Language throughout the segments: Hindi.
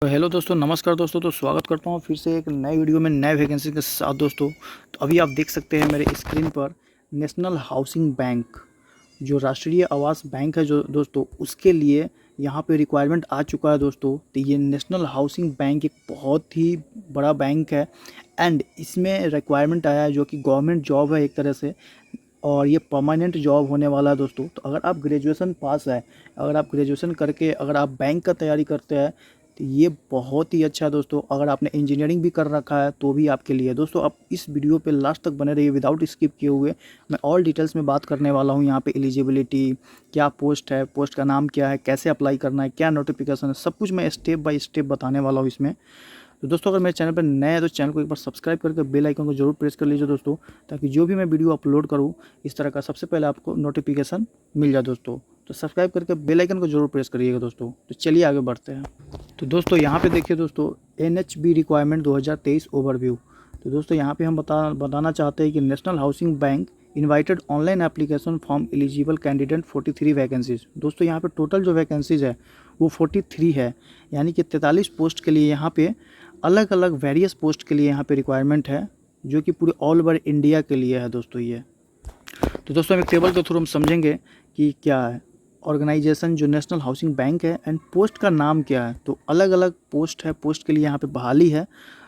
तो हेलो दोस्तों, नमस्कार दोस्तों। तो स्वागत करता हूँ फिर से एक नए वीडियो में नए वैकेंसी के साथ दोस्तों। तो अभी आप देख सकते हैं मेरे स्क्रीन पर नेशनल हाउसिंग बैंक, जो राष्ट्रीय आवास बैंक है जो दोस्तों, उसके लिए यहाँ पे रिक्वायरमेंट आ चुका है दोस्तों। तो ये नेशनल हाउसिंग बैंक एक बहुत ही बड़ा बैंक है एंड इसमें रिक्वायरमेंट आया है जो कि गवर्नमेंट जॉब है एक तरह से, और ये परमानेंट जॉब होने वाला है दोस्तों। तो अगर आप ग्रेजुएशन पास है, अगर आप ग्रेजुएशन करके अगर आप बैंक का तैयारी करते हैं तो ये बहुत ही अच्छा है दोस्तों। अगर आपने इंजीनियरिंग भी कर रखा है तो भी आपके लिए दोस्तों। आप इस वीडियो पे लास्ट तक बने रहिए विदाउट स्किप किए हुए। मैं ऑल डिटेल्स में बात करने वाला हूँ यहाँ पे। एलिजिबिलिटी, क्या पोस्ट है, पोस्ट का नाम क्या है, कैसे अप्लाई करना है, क्या नोटिफिकेशन है, सब कुछ मैं स्टेप बाय स्टेप बताने वाला हूँ इसमें। तो दोस्तों अगर मेरे चैनल पर नए हैं तो चैनल को एक बार सब्सक्राइब करके बेल आइकन को जरूर प्रेस कर लीजिए दोस्तों, ताकि जो भी मैं वीडियो अपलोड करूँ इस तरह का सबसे पहले आपको नोटिफिकेशन मिल जाए दोस्तों। तो सब्सक्राइब करके बेल आइकन को जरूर प्रेस करिएगा दोस्तों। तो चलिए आगे बढ़ते हैं। तो दोस्तों यहाँ पे देखिए दोस्तों, NHB रिक्वायरमेंट 2023 ओवरव्यू। तो दोस्तों यहाँ पे हम बताना चाहते हैं कि national housing bank invited online application form eligible candidate 43 vacancies. दोस्तों यहाँ पे टोटल जो वैकेंसीज है वो 43 है, यानी कि 43 पोस्ट के लिए यहाँ पे अलग अलग वेरियस पोस्ट के लिए यहाँ पे रिक्वायरमेंट है, जो कि पूरे ऑल ओवर इंडिया के लिए है दोस्तों ये। तो दोस्तों हम एक टेबल के थ्रू हम समझेंगे कि क्या है ऑर्गेनाइजेशन जो नेशनल हाउसिंग बैंक है एंड पोस्ट का नाम क्या है। तो अलग अलग पोस्ट है, पोस्ट के लिए यहाँ पे बहाली है।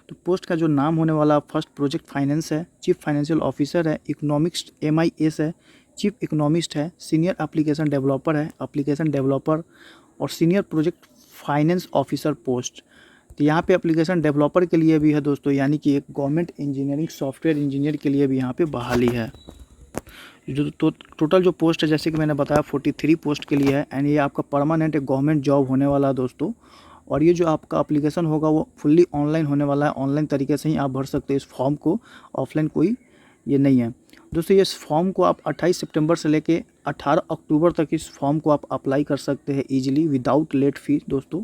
तो पोस्ट का जो नाम होने वाला फर्स्ट प्रोजेक्ट फाइनेंस है, चीफ फाइनेंशियल ऑफिसर है, इकोनॉमिक्स MIS है, चीफ इकोनॉमिस्ट है, सीनियर एप्लीकेशन डेवलपर है, एप्लीकेशन डेवलपर और senior project finance officer post. तो यहाँ पे एप्लीकेशन डेवलपर के लिए भी है दोस्तों, यानी कि एक गवर्नमेंट इंजीनियरिंग सॉफ्टवेयर इंजीनियर के लिए भी यहाँ पे बहाली है। जो तो टोटल जो पोस्ट है जैसे कि मैंने बताया 43 पोस्ट के लिए है एंड ये आपका परमानेंट एक गवर्नमेंट जॉब होने वाला है दोस्तों। और ये जो आपका एप्लीकेशन होगा वो फुल्ली ऑनलाइन होने वाला है, ऑनलाइन तरीके से ही आप भर सकते हैं इस फॉर्म को, ऑफलाइन कोई ये नहीं है दोस्तों। ये इस फॉर्म को आप 28 सितंबर से लेके 18 अक्टूबर तक इस फॉर्म को आप अप्लाई कर सकते हैं ईजिली विदाउट लेट फीस दोस्तों।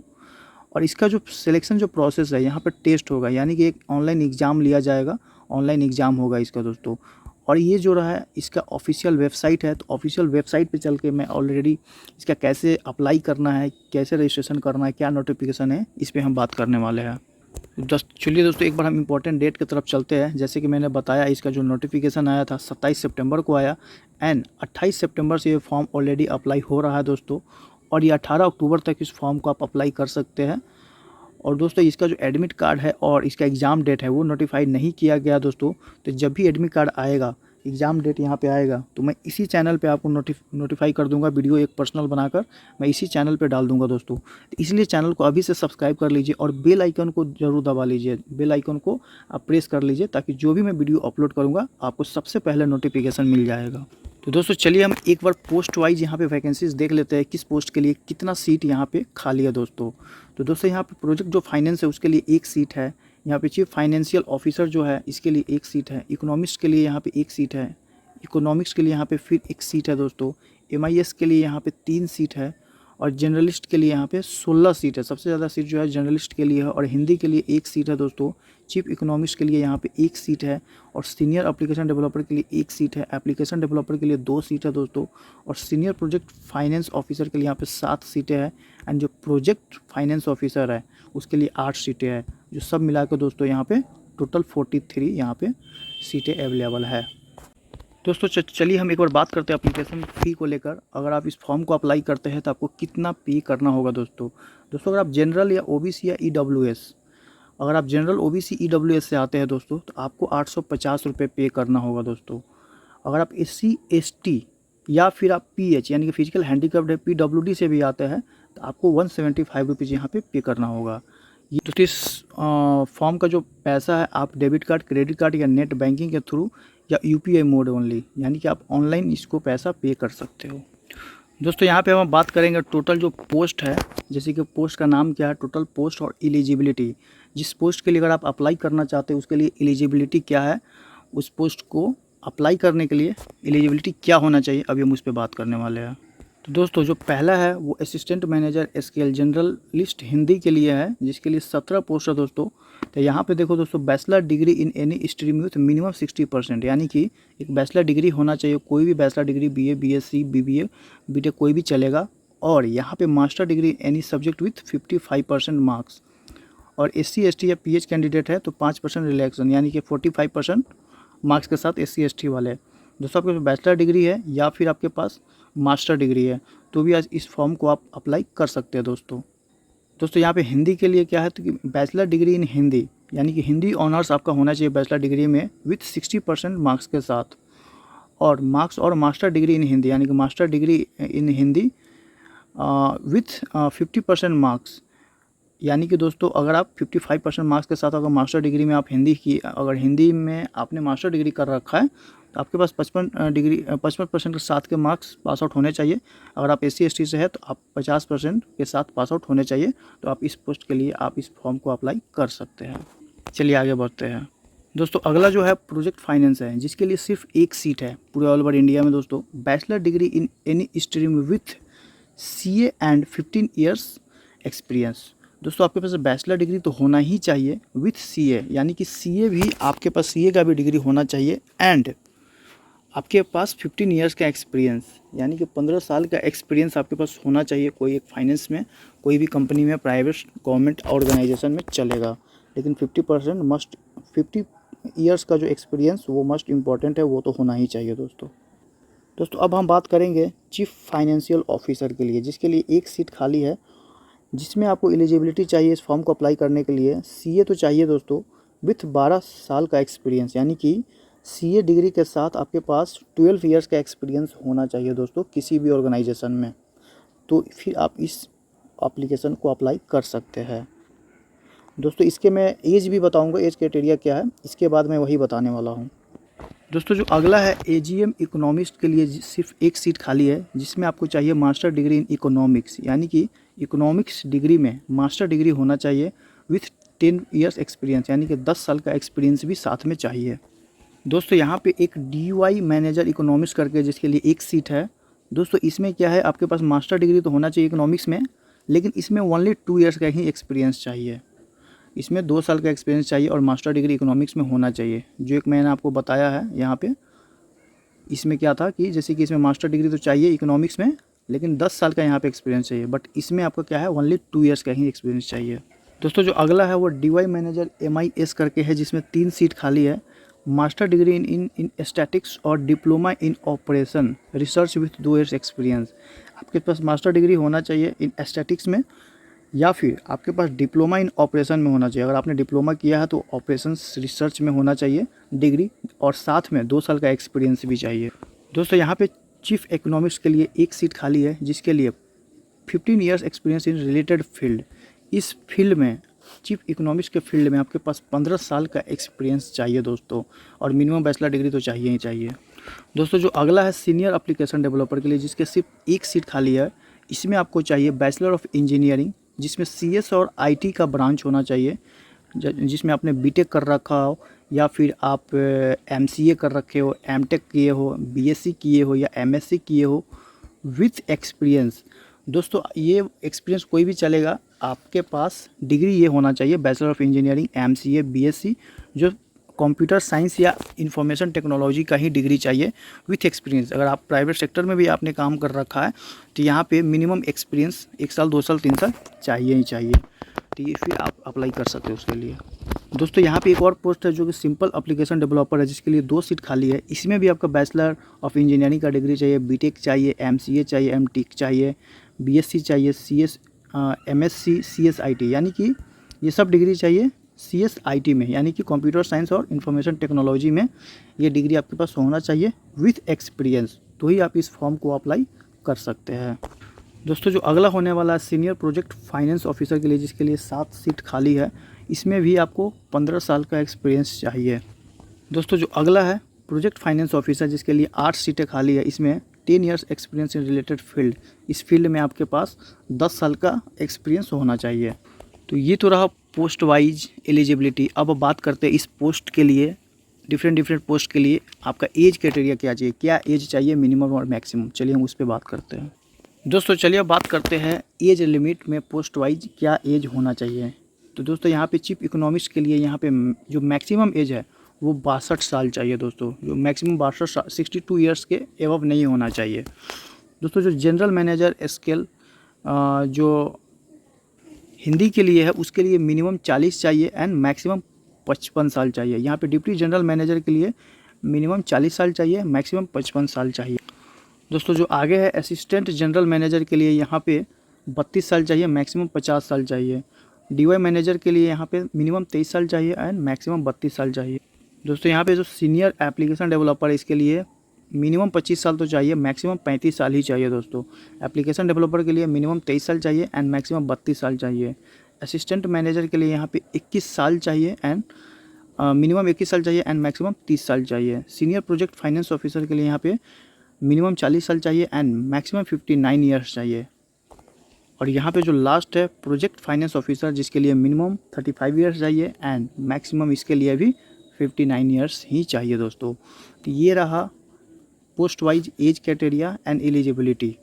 और इसका जो सिलेक्शन जो प्रोसेस है, यहाँ पर टेस्ट होगा, यानी कि एक ऑनलाइन एग्ज़ाम लिया जाएगा, ऑनलाइन एग्ज़ाम होगा इसका दोस्तों। और ये जो रहा है इसका ऑफिशियल वेबसाइट है, तो ऑफिशियल वेबसाइट पे चल के मैं ऑलरेडी इसका कैसे अप्लाई करना है, कैसे रजिस्ट्रेशन करना है, क्या नोटिफिकेशन है, इस पर हम बात करने वाले हैं। चलिए दोस्तों एक बार हम इंपॉर्टेंट डेट की तरफ चलते हैं। जैसे कि मैंने बताया इसका जो नोटिफिकेशन आया था 27 सितंबर को आया एंड 28 सितंबर से ये फॉर्म ऑलरेडी अप्लाई हो रहा है दोस्तों। और ये 18 अक्टूबर तक इस फॉर्म को आप अप्लाई कर सकते हैं। और दोस्तों इसका जो एडमिट कार्ड है और इसका एग्ज़ाम डेट है वो नोटिफाइड नहीं किया गया दोस्तों। तो जब भी एडमिट कार्ड आएगा, एग्ज़ाम डेट यहाँ पे आएगा, तो मैं इसी चैनल पे आपको नोटिफाई कर दूंगा, वीडियो एक पर्सनल बनाकर मैं इसी चैनल पे डाल दूंगा दोस्तों। तो इसलिए चैनल को अभी से सब्सक्राइब कर लीजिए और बेल आइकन को ज़रूर दबा लीजिए, बेल आइकन को आप प्रेस कर लीजिए, ताकि जो भी मैं वीडियो अपलोड करूँगा आपको सबसे पहले नोटिफिकेशन मिल जाएगा। तो दोस्तों चलिए हम एक बार पोस्ट वाइज यहाँ पे वैकेंसीज देख लेते हैं, किस पोस्ट के लिए कितना सीट यहाँ पे खाली है दोस्तों। तो दोस्तों यहाँ पे प्रोजेक्ट जो फाइनेंस है उसके लिए एक सीट है, यहाँ पे चीफ फाइनेंशियल ऑफिसर जो है इसके लिए एक सीट है, इकोनॉमिस्ट के लिए यहाँ पे एक सीट है, इकोनॉमिक्स के लिए यहाँ पे फिर एक सीट है दोस्तों, MIS के लिए यहाँ पे 3 सीट है और जर्नलिस्ट के लिए यहाँ पे 16 सीट है। सबसे ज़्यादा सीट जो है जर्नलिस्ट के लिए है और हिंदी के लिए एक सीट है दोस्तों। चीफ इकोनॉमिस्ट के लिए यहाँ पे एक सीट है और सीनियर एप्लीकेशन डेवलपर के लिए एक सीट है, एप्लीकेशन डेवलपर के लिए 2 सीट है दोस्तों। और सीनियर प्रोजेक्ट फाइनेंस ऑफिसर के लिए यहाँ पे 7 सीटें हैं एंड जो प्रोजेक्ट फाइनेंस ऑफिसर है उसके लिए 8 सीटें हैं। जो सब मिलाकर दोस्तों यहाँ पे टोटल 43 यहाँ पे सीटें अवेलेबल है दोस्तों। चलिए हम एक बार बात करते हैं एप्लीकेशन फ़ी को लेकर। अगर आप इस फॉर्म को अप्लाई करते हैं तो आपको कितना पे करना होगा दोस्तों। अगर आप जनरल या OBC या EWS, अगर आप जनरल OBC EWS से आते हैं दोस्तों तो आपको 850 रुपये पे करना होगा दोस्तों। अगर आप SC ST या फिर आप PH यानी कि फिजिकल हैंडीकैप्ड है, PWD से भी आते हैं तो आपको 175 रुपीज़ यहाँ पे करना होगा। ये तो इस फॉर्म का जो पैसा है आप डेबिट कार्ड, क्रेडिट कार्ड या नेट बैंकिंग के थ्रू या UPI मोड ओनली, यानी कि आप ऑनलाइन इसको पैसा पे कर सकते हो दोस्तों। यहाँ पे हम बात करेंगे टोटल जो पोस्ट है, जैसे कि पोस्ट का नाम क्या है, टोटल पोस्ट और एलिजिबिलिटी। जिस पोस्ट के लिए अगर आप अप्लाई करना चाहते हैं उसके लिए एलिजिबिलिटी क्या है, उस पोस्ट को अप्लाई करने के लिए एलिजिबिलिटी क्या होना चाहिए, अभी हम उस पर बात करने वाले हैं। तो दोस्तों जो पहला है वो assistant manager scale generalist Hindi के लिए है, जिसके लिए 17 पोस्ट है दोस्तों। तो यहाँ पे देखो दोस्तों, bachelor degree in any stream with minimum 60%, यानी कि एक बैचलर डिग्री होना चाहिए, कोई भी bachelor degree BA BSc BBA BTech कोई भी चलेगा। और यहाँ पे master degree any subject with 55% marks. और SC ST या PH कैंडिडेट है तो 5% रिलैक्सेशन, यानी कि 45% मार्क्स के साथ SC ST वाले। दोस्तों आपके पास बैचलर डिग्री है या फिर आपके पास मास्टर डिग्री है तो भी आज इस फॉर्म को आप अप्लाई कर सकते हैं दोस्तों यहाँ पे हिंदी के लिए क्या है तो कि बैचलर डिग्री इन हिंदी, यानी कि हिंदी ऑनर्स आपका होना चाहिए बैचलर डिग्री में विथ 60% मार्क्स के साथ, और मास्टर डिग्री इन हिंदी, यानी कि master degree in Hindi with 50% marks. यानी कि दोस्तों अगर आप 55% मार्क्स के साथ अगर मास्टर डिग्री में आप अगर हिंदी में आपने मास्टर डिग्री कर रखा है तो आपके पास 55% के साथ के मार्क्स पास आउट होने चाहिए। अगर आप SC ST से है तो आप 50% के साथ पास आउट होने चाहिए। तो आप इस पोस्ट के लिए आप इस फॉर्म को अप्लाई कर सकते हैं। चलिए आगे बढ़ते हैं दोस्तों। अगला जो है प्रोजेक्ट फाइनेंस है, जिसके लिए सिर्फ एक सीट है पूरे ऑल ओवर इंडिया में दोस्तों। Bachelor degree in any stream with CA and 15 years experience. दोस्तों आपके पास बैचलर डिग्री तो होना ही चाहिए विथ CA, यानी कि CA भी आपके पास CA का भी डिग्री होना चाहिए, एंड आपके पास 15 ईयर्स का एक्सपीरियंस, यानी कि 15 साल का एक्सपीरियंस आपके पास होना चाहिए। कोई एक फाइनेंस में, कोई भी कंपनी में, प्राइवेट गवर्नमेंट ऑर्गेनाइजेशन में चलेगा, लेकिन 50 ईयर्स का जो एक्सपीरियंस वो मस्ट इम्पॉर्टेंट है, वो तो होना ही चाहिए दोस्तों अब हम बात करेंगे चीफ फाइनेंशियल ऑफिसर के लिए, जिसके लिए एक सीट खाली है, जिसमें आपको एलिजिबिलिटी चाहिए इस फॉर्म को अप्लाई करने के लिए। CA तो चाहिए दोस्तों विथ 12 साल का एक्सपीरियंस, यानी कि CA डिग्री के साथ आपके पास 12 ईयर्स का एक्सपीरियंस होना चाहिए दोस्तों किसी भी ऑर्गेनाइजेशन में। तो फिर आप इस एप्लीकेशन को अप्लाई कर सकते हैं दोस्तों। इसके मैं एज भी बताऊंगा, एज क्राइटेरिया क्या है इसके बाद मैं वही बताने वाला हूँ दोस्तों। जो अगला है AGM इकोनॉमिस्ट के लिए सिर्फ एक सीट खाली है, जिसमें आपको चाहिए मास्टर डिग्री इन इकोनॉमिक्स, यानी कि इकोनॉमिक्स डिग्री में मास्टर डिग्री होना चाहिए विथ 10 ईयर्स एक्सपीरियंस, यानी कि 10 साल का एक्सपीरियंस भी साथ में चाहिए दोस्तों। यहाँ पे एक DY मैनेजर इकोनॉमिक्स करके जिसके लिए एक सीट है दोस्तों। इसमें क्या है, आपके पास मास्टर डिग्री तो होना चाहिए इकोनॉमिक्स में, लेकिन इसमें ओनली 2 ईयर्स का ही एक्सपीरियंस चाहिए। इसमें 2 साल का एक्सपीरियंस चाहिए और मास्टर डिग्री इकोनॉमिक्स में होना चाहिए, जो एक मैंने आपको बताया है यहाँ पे। इसमें क्या था कि जैसे कि इसमें मास्टर डिग्री तो चाहिए इकोनॉमिक्स में, लेकिन 10 साल का यहाँ पे एक्सपीरियंस चाहिए, बट इसमें आपका क्या है ओनली 2 ईयर्स का ही एक्सपीरियंस चाहिए दोस्तों। जो अगला है वो DY मैनेजर MIS करके है, जिसमें 3 सीट खाली है। मास्टर डिग्री इन स्टैटिक्स और diploma in operation research with 2 years experience. आपके पास मास्टर डिग्री होना चाहिए इन स्टैटिक्स में, या फिर आपके पास डिप्लोमा इन ऑपरेशन में होना चाहिए। अगर आपने डिप्लोमा किया है तो ऑपरेशंस रिसर्च में होना चाहिए डिग्री, और साथ में 2 साल का एक्सपीरियंस भी चाहिए दोस्तों। यहाँ पे चीफ इकोनॉमिक्स के लिए एक सीट खाली है, जिसके लिए 15 years experience in related field. इस फील्ड में, चीफ इकोनॉमिक्स के फील्ड में आपके पास 15 साल का एक्सपीरियंस चाहिए दोस्तों, और मिनिमम बैचलर डिग्री तो चाहिए ही चाहिए दोस्तों। जो अगला है सीनियर एप्लीकेशन डेवलपर के लिए, जिसके सिर्फ एक सीट खाली है। इसमें आपको चाहिए बैचलर ऑफ इंजीनियरिंग, जिसमें CS और IT का ब्रांच होना चाहिए, जिसमें आपने BTech कर रखा हो, या फिर आप MCA कर रखे हो, MTech किए हो, BSc किए हो, या MSc किए हो विथ एक्सपीरियंस दोस्तों। ये एक्सपीरियंस कोई भी चलेगा, आपके पास डिग्री ये होना चाहिए bachelor of engineering, MCA, BSc, जो कंप्यूटर साइंस या इंफॉर्मेशन टेक्नोलॉजी का ही डिग्री चाहिए विथ एक्सपीरियंस। अगर आप प्राइवेट सेक्टर में भी आपने काम कर रखा है तो यहाँ पे मिनिमम एक्सपीरियंस 1 साल, 2 साल, 3 साल चाहिए ही चाहिए। तो ये फिर आप अप्लाई कर सकते हो उसके लिए दोस्तों। यहाँ पे एक और पोस्ट है जो कि सिंपल एप्लीकेशन डेवलपर है, जिसके लिए 2 सीट खाली है। इसमें भी आपका बैचलर ऑफ इंजीनियरिंग का डिग्री चाहिए, BTech चाहिए, MCA चाहिए, MTech चाहिए, BSc चाहिए, MSc, CSIT, यानी कि ये सब डिग्री चाहिए CSIT में, यानी कि कंप्यूटर साइंस और इंफॉर्मेशन टेक्नोलॉजी में ये डिग्री आपके पास होना चाहिए विथ एक्सपीरियंस, तो ही आप इस फॉर्म को अप्लाई कर सकते हैं दोस्तों। जो अगला होने वाला है सीनियर प्रोजेक्ट फाइनेंस ऑफिसर के लिए, जिसके लिए 7 सीट खाली है। इसमें भी आपको 15 साल का एक्सपीरियंस चाहिए दोस्तों। जो अगला है प्रोजेक्ट फाइनेंस ऑफिसर, जिसके लिए 8 सीटें खाली है। इसमें 10 years experience in related field. इस फील्ड में आपके पास 10 साल का एक्सपीरियंस होना चाहिए। तो ये तो रहा पोस्ट वाइज एलिजिबिलिटी। अब बात करते हैं इस पोस्ट के लिए, डिफरेंट पोस्ट के लिए आपका एज क्राइटेरिया क्या चाहिए, क्या एज चाहिए मिनिमम और मैक्सिमम। चलिए हम उस पर बात करते हैं दोस्तों। चलिए अब बात करते हैं एज लिमिट में पोस्ट वाइज क्या एज होना चाहिए। तो दोस्तों यहाँ पे चीफ इकोनॉमिक्स के लिए यहाँ पे जो मैक्सिमम एज है वो 62 साल चाहिए दोस्तों। जो मैक्सिमम 62, 62 ईयर्स के एवब नहीं होना चाहिए दोस्तों। जो जनरल मैनेजर स्केल, जो हिंदी के लिए है उसके लिए मिनिमम 40 चाहिए एंड मैक्सिमम 55 साल चाहिए। यहाँ पे डिप्टी जनरल मैनेजर के लिए मिनिमम 40 साल चाहिए, मैक्सिमम 55 साल चाहिए। दोस्तों जो आगे है असिस्टेंट जनरल मैनेजर के लिए यहाँ पे 32 साल चाहिए, मैक्सिमम 50 साल चाहिए। डीवाई मैनेजर के लिए यहाँ पे मिनिमम 23 साल चाहिए एंड मैक्सिमम 32 साल चाहिए। दोस्तों यहाँ पे जो सीनियर एप्लीकेशन डेवलपर है इसके लिए मिनिमम 25 साल तो चाहिए, मैक्सिमम 35 साल ही चाहिए। दोस्तों एप्लीकेशन डेवलपर के लिए मिनिमम 23 साल चाहिए एंड मैक्सिमम 32 साल चाहिए। असिस्टेंट मैनेजर के लिए यहाँ पे 21 साल चाहिए एंड मिनिमम 21 साल चाहिए एंड मैक्सिमम 30 साल चाहिए। सीनियर प्रोजेक्ट फाइनेंस ऑफिसर के लिए यहाँ पे मिनिमम 40 साल चाहिए एंड मैक्सिमम 59 ईयर्स चाहिए। और यहाँ पे जो लास्ट है प्रोजेक्ट फाइनेंस ऑफिसर जिसके लिए मिनिमम 35 ईयर्स चाहिए एंड मैक्सिमम इसके लिए भी 59 ईयर्स ही चाहिए। दोस्तों तो ये रहा post wise age criteria and eligibility.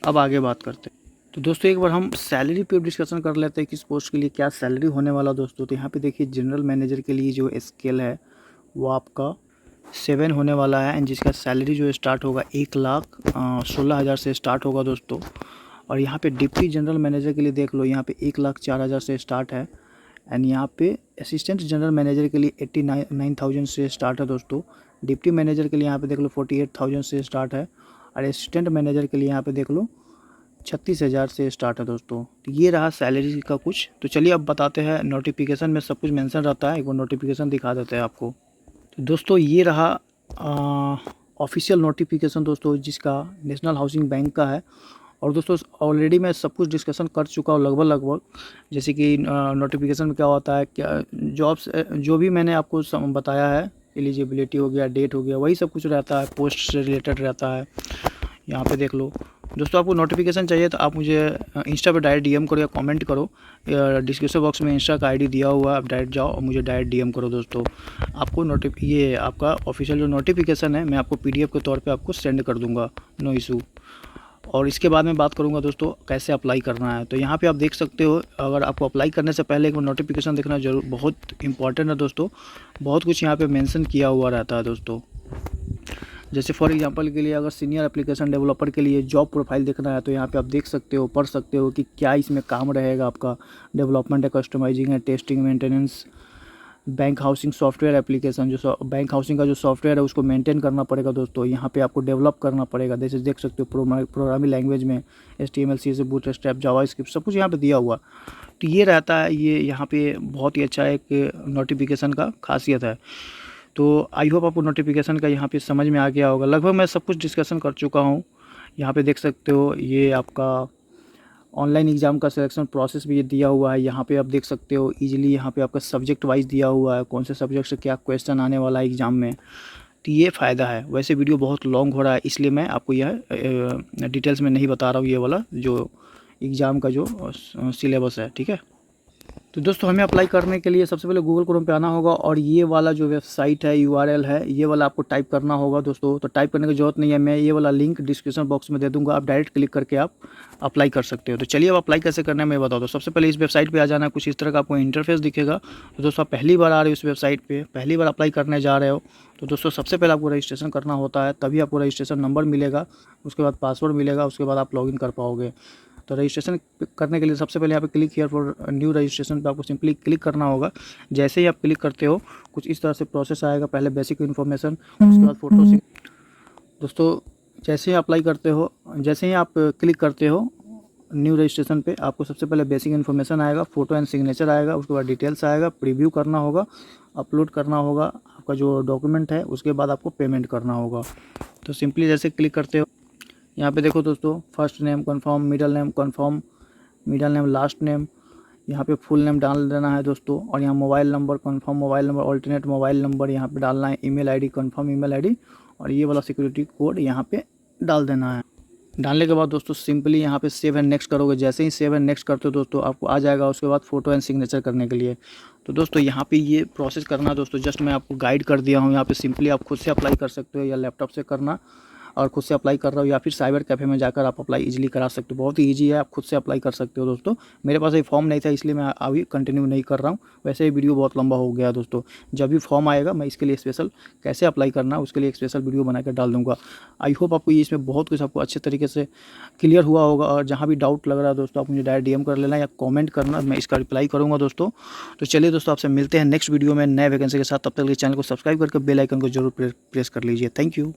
अब आगे बात करते हैं। तो दोस्तों एक बार हम सैलरी पे डिस्कशन कर लेते हैं किस पोस्ट के लिए क्या सैलरी होने वाला। दोस्तों तो यहाँ पे देखिए जनरल मैनेजर के लिए जो स्केल है वो आपका 7 होने वाला है एंड जिसका सैलरी जो स्टार्ट होगा 1,16,000 से स्टार्ट होगा। दोस्तों और यहाँ पे डिप्टी जनरल मैनेजर के लिए देख लो, यहाँ पे 1,04,000 से स्टार्ट है एंड यहाँ पे असिस्टेंट जनरल मैनेजर के लिए 89,000 से स्टार्ट है। दोस्तों डिप्टी मैनेजर के लिए यहाँ पे देख लो 48,000 से स्टार्ट है और असिस्टेंट मैनेजर के लिए यहाँ पे देख लो 36,000 से स्टार्ट है। दोस्तों तो ये रहा सैलरी का कुछ। तो चलिए अब बताते हैं, नोटिफिकेशन में सब कुछ मेंशन रहता है, एक बार नोटिफिकेशन दिखा देते हैं आपको। तो दोस्तों ये रहा ऑफिशियल नोटिफिकेशन दोस्तों जिसका नेशनल हाउसिंग बैंक का है। और दोस्तों ऑलरेडी मैं सब कुछ डिस्कशन कर चुका हूँ लगभग, जैसे कि नोटिफिकेशन में क्या होता है, क्या जॉब्स जो भी मैंने आपको बताया है, एलिजिबिलिटी हो गया, डेट हो गया, वही सब कुछ रहता है, पोस्ट से रिलेटेड रहता है। यहाँ पे देख लो दोस्तों, आपको नोटिफिकेशन चाहिए तो आप मुझे इंस्टा पे डायरेक्ट डीएम करो या कमेंट करो, डिस्क्रिप्शन बॉक्स में इंस्टा का आईडी दिया हुआ है, आप डायरेक्ट जाओ और मुझे डायरेक्ट डीएम करो। दोस्तों आपको ये आपका ऑफिशियल जो नोटिफिकेशन है मैं आपको पीडीएफ के तौर पे आपको सेंड कर दूंगा, नो इशू। और इसके बाद मैं बात करूंगा दोस्तों कैसे अप्लाई करना है। तो यहाँ पे आप देख सकते हो, अगर आपको अप्लाई करने से पहले एक बार नोटिफिकेशन देखना जरूर बहुत इंपॉर्टेंट है। दोस्तों बहुत कुछ यहाँ पे मेंशन किया हुआ रहता है। दोस्तों जैसे फॉर एग्जांपल के लिए अगर सीनियर एप्लीकेशन डेवलपर के लिए जॉब प्रोफाइल देखना है तो यहाँ पे आप देख सकते हो, पढ़ सकते हो कि क्या इसमें काम रहेगा आपका। डेवलपमेंट है, कस्टमाइजिंग है, testing, maintenance, bank housing software application, जो बैंक हाउसिंग का जो सॉफ्टवेयर है उसको मेंटेन करना पड़ेगा। दोस्तों यहाँ पे आपको डेवलप करना पड़ेगा, जैसे देख सकते हो प्रोग्रामिंग लैंग्वेज में HTML CSS बूटस्ट्रैप जावास्क्रिप्ट सब कुछ यहाँ पे दिया हुआ। तो ये रहता है, ये यहाँ पे बहुत ही अच्छा एक नोटिफिकेशन का खासियत है। तो आई होप आपको नोटिफिकेशन का यहाँ पे समझ में आ गया होगा। लगभग मैं सब कुछ डिस्कशन कर चुका हूँ। यहाँ पे देख सकते हो ये आपका ऑनलाइन एग्ज़ाम का सिलेक्शन प्रोसेस भी ये दिया हुआ है। यहाँ पे आप देख सकते हो इजीली, यहाँ पे आपका सब्जेक्ट वाइज दिया हुआ है, कौन से सब्जेक्ट से क्या क्वेश्चन आने वाला है एग्ज़ाम में। तो ये फ़ायदा है। वैसे वीडियो बहुत लॉन्ग हो रहा है इसलिए मैं आपको यह डिटेल्स में नहीं बता रहा हूँ, ये वाला जो एग्ज़ाम का जो सिलेबस है, ठीक है। तो दोस्तों हमें अप्लाई करने के लिए सबसे पहले गूगल क्रोम पे आना होगा और ये वाला जो वेबसाइट है URL है ये वाला आपको टाइप करना होगा। दोस्तों तो टाइप करने की ज़रूरत नहीं है, मैं ये वाला लिंक डिस्क्रिप्शन बॉक्स में दे दूंगा, आप डायरेक्ट क्लिक करके आप अप्लाई कर सकते हो। तो चलिए अब अप्लाई कैसे करना है मैं बता दूँ। सबसे पहले इस वेबसाइट पर आ जाना है, कुछ इस तरह का आपको इंटरफेस दिखेगा। तो दोस्तों आप पहली बार आ रहे हो इस वेबसाइट पर, पहली बार अप्लाई करने जा रहे हो तो दोस्तों सबसे पहले आपको रजिस्ट्रेशन करना होता है, तभी आपको रजिस्ट्रेशन नंबर मिलेगा, उसके बाद पासवर्ड मिलेगा, उसके बाद आप लॉगिन कर पाओगे। तो रजिस्ट्रेशन करने के लिए सबसे पहले यहाँ पे click here for new registration पे आपको सिंपली क्लिक करना होगा। जैसे ही आप क्लिक करते हो कुछ इस तरह से प्रोसेस आएगा, पहले बेसिक इन्फॉर्मेशन, उसके बाद फोटो। दोस्तों जैसे ही अप्लाई करते हो, जैसे ही आप क्लिक करते हो न्यू रजिस्ट्रेशन पे, आपको सबसे पहले बेसिक इन्फॉर्मेशन आएगा, फ़ोटो एंड सिग्नेचर आएगा, उसके बाद डिटेल्स आएगा, प्रीव्यू करना होगा, अपलोड करना होगा आपका जो डॉक्यूमेंट है, उसके बाद आपको पेमेंट करना होगा। तो सिंपली जैसे क्लिक करते हो यहाँ पे देखो दोस्तों, first name confirm, middle name confirm, middle name, last name, यहाँ पे फुल नेम डाल देना है दोस्तों। और यहाँ mobile number confirm mobile number, alternate mobile number यहाँ पे डालना है, email ID confirm email ID, और ये वाला सिक्योरिटी कोड यहाँ पे डाल देना है। डालने के बाद दोस्तों सिंपली यहाँ पे सेव एंड नेक्स्ट करोगे। जैसे ही सेव एंड नेक्स्ट करते हो दोस्तों आपको आ जाएगा उसके बाद फ़ोटो एंड सिग्नेचर करने के लिए। तो दोस्तों यहाँ पे ये प्रोसेस करना दोस्तों, जस्ट मैं आपको गाइड कर दिया हूँ। यहाँ पे सिंपली आप खुद से अप्लाई कर सकते हो या लैपटॉप से करना, और खुद से अप्लाई कर रहे हो, या फिर साइबर कैफ़े में जाकर आप अप्लाई ईजिली करा सकते हो। बहुत ही ईजी है, आप खुद से अप्लाई कर सकते हो दोस्तों। मेरे पास ये फॉर्म नहीं था, इसलिए मैं अभी कंटिन्यू नहीं कर रहा हूँ। वैसे ये वीडियो बहुत लंबा हो गया दोस्तों। जब भी फॉर्म आएगा मैं इसके लिए स्पेशल कैसे अप्लाई करना है उसके लिए एक स्पेशल वीडियो बना कर डाल दूँगा। आई होप आपको ये इसमें बहुत कुछ आपको अच्छे तरीके से क्लियर हुआ होगा। और जहाँ भी डाउट लग रहा है दोस्तों, आप मुझे डायरेक्ट DM कर लेना या कमेंट करना, मैं इसका रिप्लाई करूँगा दोस्तों। तो चलिए दोस्तों, आपसे मिलते हैं नेक्स्ट वीडियो में नए वैकेंसी के साथ। तब तक के चैनल को सब्सक्राइब करके बेल आइकन को जरूर प्रेस कर लीजिए। Thank you.